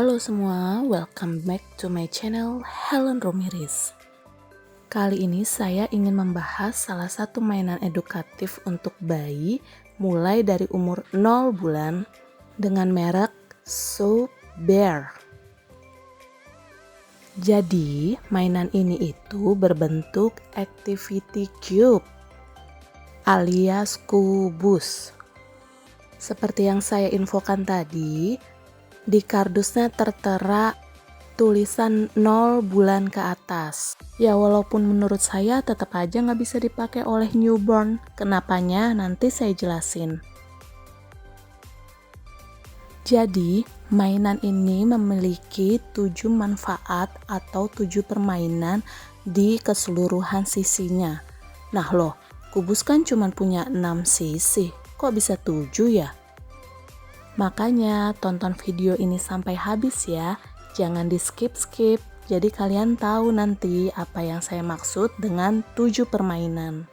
Halo semua, welcome back to my channel Helen Romiris. Kali ini saya ingin membahas salah satu mainan edukatif untuk bayi mulai dari umur 0 bulan dengan merek So Bear. Jadi, mainan ini itu berbentuk activity cube alias kubus. Seperti yang saya infokan tadi, di kardusnya tertera tulisan 0 bulan ke atas. Ya walaupun menurut saya tetap aja nggak bisa dipakai oleh newborn. Kenapanya nanti saya jelasin. Jadi mainan ini memiliki 7 manfaat atau 7 permainan di keseluruhan sisinya. Nah loh, kubus kan cuma punya 6 sisi. Kok bisa 7 ya? Makanya tonton video ini sampai habis ya, jangan di skip-skip. Jadi kalian tahu nanti apa yang saya maksud dengan 7 permainan.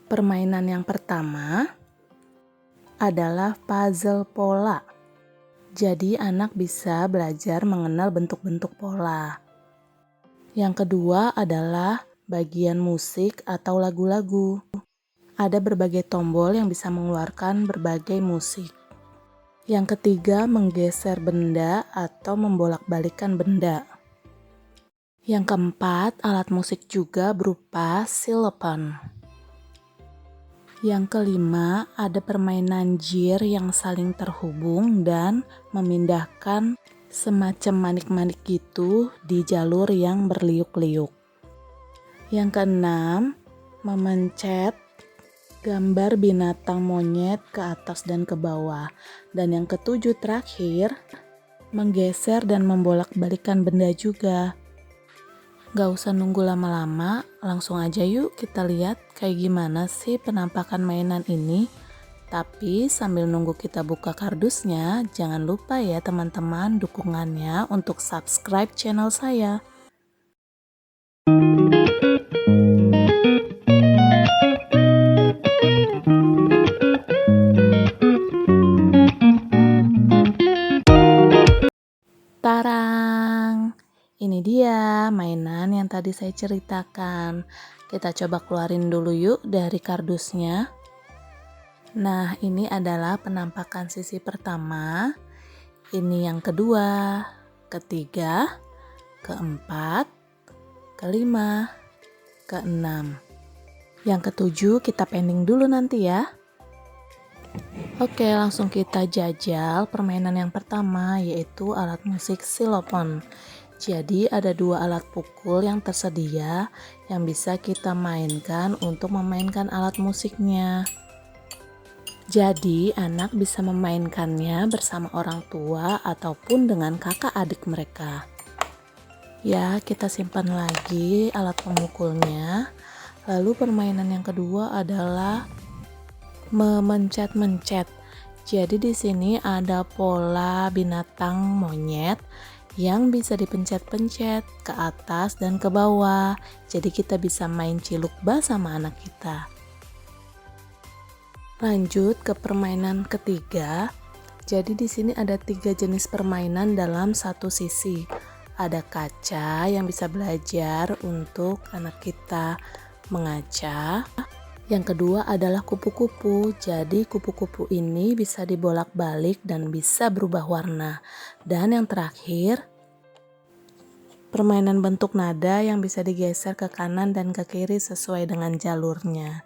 Permainan yang pertama adalah puzzle pola. Jadi anak bisa belajar mengenal bentuk-bentuk pola. Yang kedua adalah bagian musik atau lagu-lagu. Ada berbagai tombol yang bisa mengeluarkan berbagai musik. Yang ketiga, menggeser benda atau membolak-balikan benda. Yang keempat, alat musik juga berupa xylophone. Yang kelima, ada permainan jir yang saling terhubung dan memindahkan semacam manik-manik gitu di jalur yang berliuk-liuk. Yang keenam, memencet gambar binatang monyet ke atas dan ke bawah. Dan yang ketujuh terakhir, menggeser dan membolak-balikan benda juga. Gak usah nunggu lama-lama, langsung aja yuk kita lihat kayak gimana sih penampakan mainan ini. Tapi sambil nunggu kita buka kardusnya, jangan lupa ya teman-teman dukungannya untuk subscribe channel saya. Tarang! Ini dia mainan yang tadi saya ceritakan. Kita coba keluarin dulu yuk dari kardusnya. Nah, ini adalah penampakan sisi pertama. Ini yang kedua, ketiga, keempat, kelima, keenam. Yang ketujuh kita pending dulu nanti ya. Oke, langsung kita jajal permainan yang pertama, yaitu alat musik xylophone. Jadi ada 2 alat pukul yang tersedia yang bisa kita mainkan untuk memainkan alat musiknya. Jadi anak bisa memainkannya bersama orang tua ataupun dengan kakak adik mereka. Ya, kita simpan lagi alat pemukulnya. Lalu permainan yang kedua adalah memencet-mencet. Jadi di sini ada pola binatang monyet yang bisa dipencet-pencet ke atas dan ke bawah. Jadi kita bisa main ciluk bas sama anak kita. Lanjut ke permainan ketiga. Jadi di sini ada 3 jenis permainan dalam satu sisi. Ada kaca yang bisa belajar untuk anak kita mengaca. Yang kedua adalah kupu-kupu. Jadi kupu-kupu ini bisa dibolak-balik dan bisa berubah warna. Dan yang terakhir, permainan bentuk nada yang bisa digeser ke kanan dan ke kiri sesuai dengan jalurnya.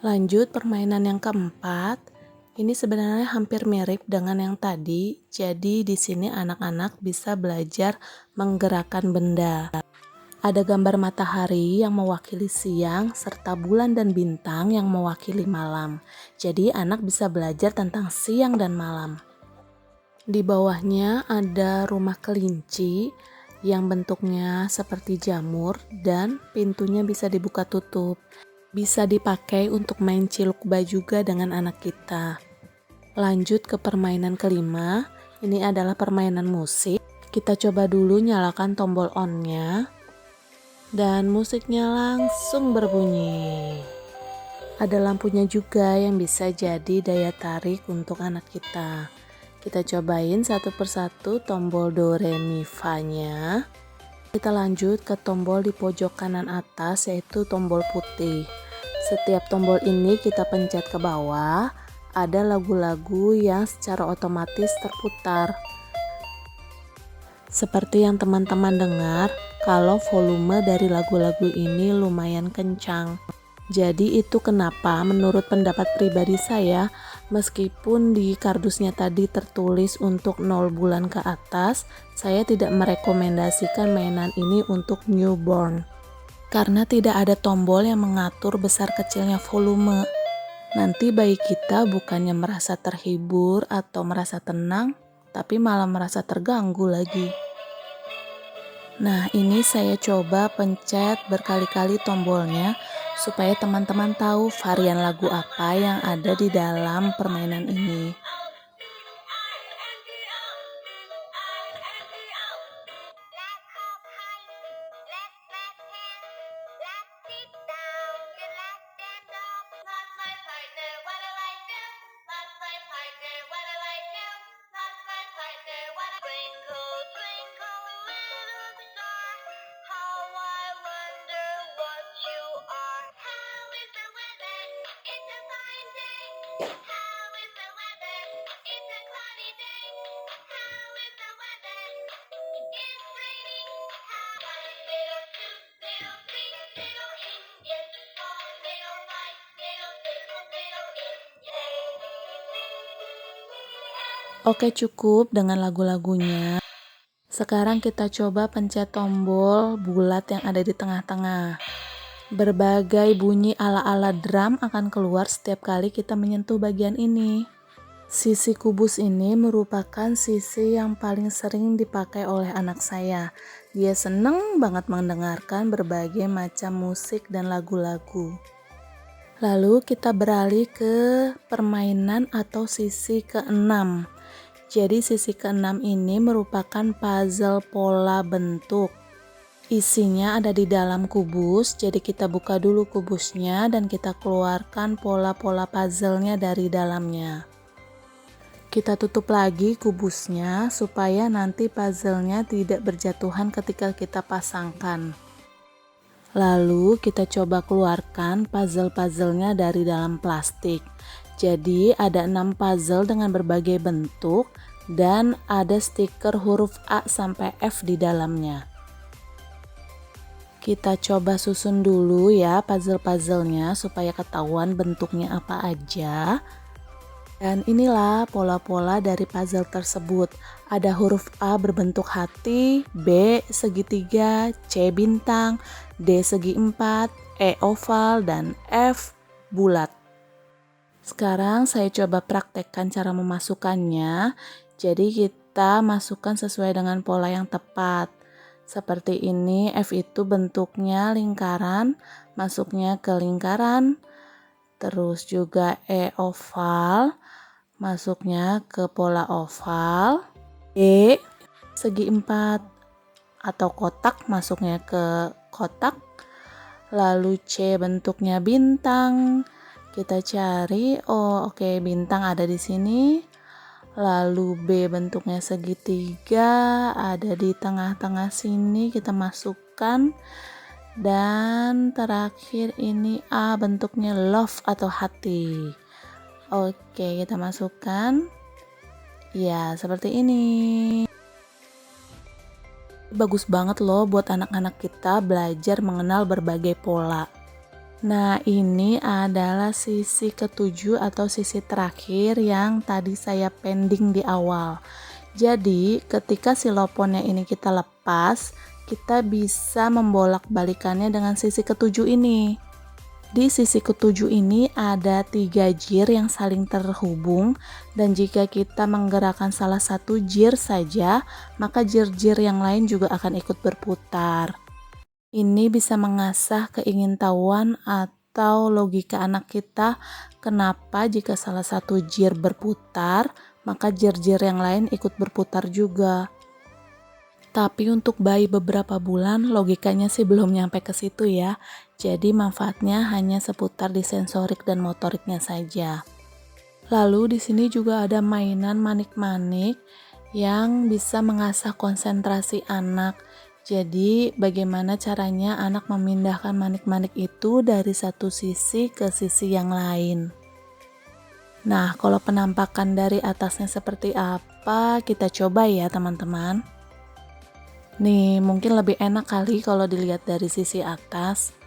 Lanjut permainan yang keempat. Ini sebenarnya hampir mirip dengan yang tadi. Jadi di sini anak-anak bisa belajar menggerakkan benda. Ada gambar matahari yang mewakili siang, serta bulan dan bintang yang mewakili malam. Jadi anak bisa belajar tentang siang dan malam. Di bawahnya ada rumah kelinci yang bentuknya seperti jamur dan pintunya bisa dibuka tutup. Bisa dipakai untuk main cilukba juga dengan anak kita. Lanjut ke permainan kelima. Ini adalah permainan musik. Kita coba dulu nyalakan tombol on-nya. Dan musiknya langsung berbunyi. Ada lampunya juga yang bisa jadi daya tarik untuk anak kita. Kita cobain satu persatu tombol do re mi fa nya. Kita lanjut ke tombol di pojok kanan atas, yaitu tombol putih. Setiap tombol ini kita pencet ke bawah, ada lagu-lagu yang secara otomatis terputar. Seperti yang teman-teman dengar, kalau volume dari lagu-lagu ini lumayan kencang. Jadi itu kenapa menurut pendapat pribadi saya, meskipun di kardusnya tadi tertulis untuk 0 bulan ke atas, saya tidak merekomendasikan mainan ini untuk newborn. Karena tidak ada tombol yang mengatur besar kecilnya volume. Nanti bayi kita bukannya merasa terhibur atau merasa tenang, tapi malah merasa terganggu lagi. Nah, ini saya coba pencet berkali-kali tombolnya supaya teman-teman tahu varian lagu apa yang ada di dalam permainan ini. Oke, cukup dengan lagu-lagunya. Sekarang kita coba pencet tombol bulat yang ada di tengah-tengah. Berbagai bunyi ala-ala drum akan keluar setiap kali kita menyentuh bagian ini. Sisi kubus ini merupakan sisi yang paling sering dipakai oleh anak saya. Dia seneng banget mendengarkan berbagai macam musik dan lagu-lagu. Lalu kita beralih ke permainan atau sisi keenam. Jadi sisi keenam ini merupakan puzzle pola bentuk. Isinya ada di dalam kubus, jadi kita buka dulu kubusnya dan kita keluarkan pola-pola puzzle-nya dari dalamnya. Kita tutup lagi kubusnya supaya nanti puzzle-nya tidak berjatuhan ketika kita pasangkan. Lalu kita coba keluarkan puzzle-puzzle-nya dari dalam plastik. Jadi ada 6 puzzle dengan berbagai bentuk dan ada stiker huruf A sampai F di dalamnya. Kita coba susun dulu ya puzzle-puzzle-nya supaya ketahuan bentuknya apa aja. Dan inilah pola-pola dari puzzle tersebut. Ada huruf A berbentuk hati, B segitiga, C bintang, D segi 4, E oval, dan F bulat. Sekarang saya coba praktekkan cara memasukkannya. Jadi kita masukkan sesuai dengan pola yang tepat. Seperti ini, F itu bentuknya lingkaran, masuknya ke lingkaran. Terus juga E oval, masuknya ke pola oval. E segi 4 atau kotak, masuknya ke kotak. Lalu C bentuknya bintang. Kita cari, oke, bintang ada di sini. Lalu B bentuknya segitiga, ada di tengah-tengah sini, kita masukkan. Dan terakhir ini A bentuknya love atau hati. Oke, kita masukkan. Ya, seperti ini. Bagus banget loh buat anak-anak kita belajar mengenal berbagai pola. Nah, ini adalah sisi ketujuh atau sisi terakhir yang tadi saya pending di awal. Jadi, ketika siloponnya ini kita lepas, kita bisa membolak-balikannya dengan sisi ketujuh ini. Di sisi ketujuh ini ada 3 jir yang saling terhubung, dan jika kita menggerakkan salah satu jir saja, maka jir-jir yang lain juga akan ikut berputar. Ini bisa mengasah keingintahuan atau logika anak kita, kenapa jika salah satu jir berputar, maka jir-jir yang lain ikut berputar juga. Tapi untuk bayi beberapa bulan, logikanya sih belum nyampe ke situ ya. Jadi manfaatnya hanya seputar di sensorik dan motoriknya saja. Lalu di sini juga ada mainan manik-manik yang bisa mengasah konsentrasi anak. Jadi bagaimana caranya anak memindahkan manik-manik itu dari satu sisi ke sisi yang lain. Nah, kalau penampakan dari atasnya seperti apa, kita coba ya teman-teman. Nih, mungkin lebih enak kali kalau dilihat dari sisi atas.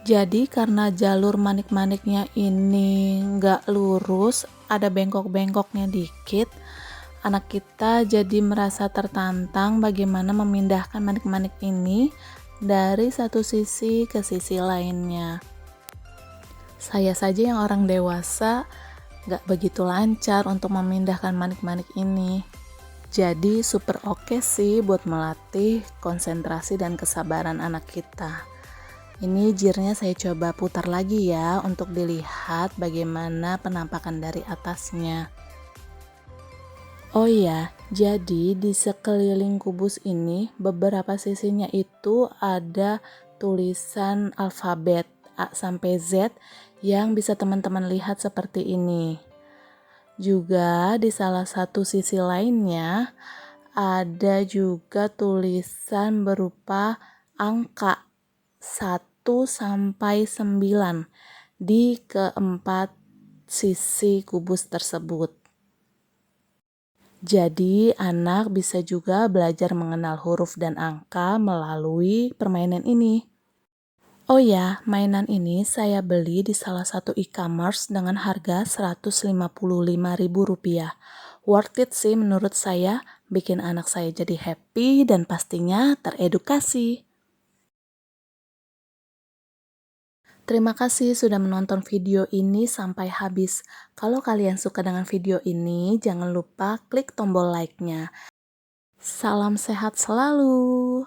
Jadi karena jalur manik-maniknya ini nggak lurus, ada bengkok-bengkoknya dikit, anak kita jadi merasa tertantang bagaimana memindahkan manik-manik ini dari satu sisi ke sisi lainnya. Saya saja yang orang dewasa nggak begitu lancar untuk memindahkan manik-manik ini. Jadi super oke sih buat melatih konsentrasi dan kesabaran anak kita. Ini jirnya saya coba putar lagi ya untuk dilihat bagaimana penampakan dari atasnya. Oh iya, jadi di sekeliling kubus ini beberapa sisinya itu ada tulisan alfabet A sampai Z yang bisa teman-teman lihat seperti ini. Juga di salah satu sisi lainnya ada juga tulisan berupa angka 1 sampai 9 di keempat sisi kubus tersebut. Jadi anak bisa juga belajar mengenal huruf dan angka melalui permainan ini. Oh ya, mainan ini saya beli di salah satu e-commerce dengan harga Rp155.000. Worth it sih menurut saya, bikin anak saya jadi happy dan pastinya teredukasi. Terima kasih sudah menonton video ini sampai habis. Kalau kalian suka dengan video ini, jangan lupa klik tombol like-nya. Salam sehat selalu.